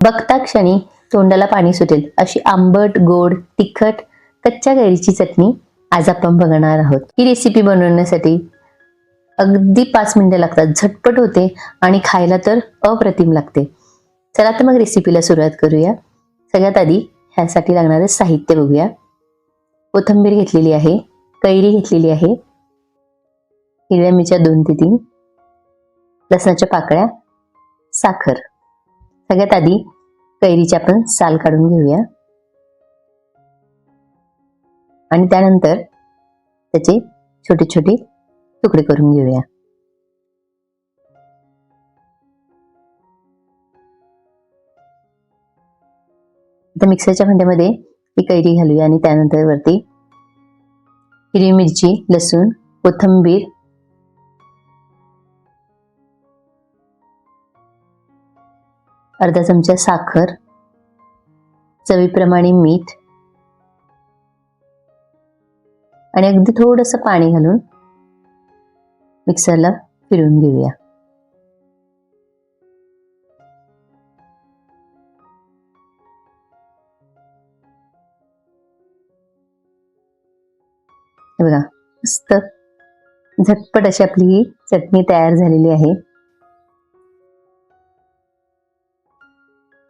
बघता क्षणी तोंडाला पाणी सुटेल अशी आंबट, गोड, तिखट कच्च्या कैरीची चटणी आज आपण बघणार आहोत। ही रेसिपी बनवण्यासाठी अगदी 5 मिनिटं लागतात, झटपट होते आणि खायला तर अप्रतिम लागते। चला तर मग रेसिपीला सुरुवात करूया। सगळ्यात आधी ह्यासाठी लागणारे साहित्य बघूया। कोथिंबीर घेतलेली आहे, कैरी घेतलेली आहे, हिरव्या मिरच्या 2 ते 3, लसणाच्या पाकळ्या, साखर। सगळ्यात आधी कैरीचे आपण साल काढून घेऊया आणि त्यानंतर त्याचे छोटे छोटे तुकडे करून घेऊया। आता मिक्सरच्या भांड्यामध्ये ही कैरी घालूया आणि त्यानंतर वरती हिरवी मिरची, लसूण, कोथिंबीर, अर्धा चमचा साखर, चवीप्रमाणे मीठ आणि अगदी थोडंसं पाणी घालून मिक्सरला फिरवून घेऊया। बघा, मस्त झटपट अशी आपली ही चटणी तयार झालेली आहे।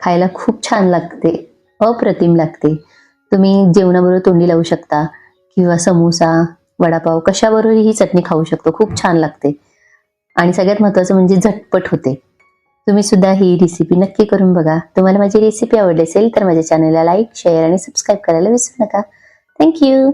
खायला खूप छान लागते, अप्रतिम लागते। तुम्ही जेवणाबरोबर तोंडी लावू शकता किंवा समोसा, वडापाव कशाबरोबर ही चटणी खाऊ शकतो। खूप छान लागते आणि सगळ्यात महत्त्वाचं म्हणजे झटपट होते। तुम्ही सुद्धा ही रेसिपी नक्की करून बघा। तुम्हाला माझी रेसिपी आवडली असेल तर माझ्या चॅनलला लाईक, शेअर आणि सबस्क्राईब करायला विसरू नका। थँक्यू।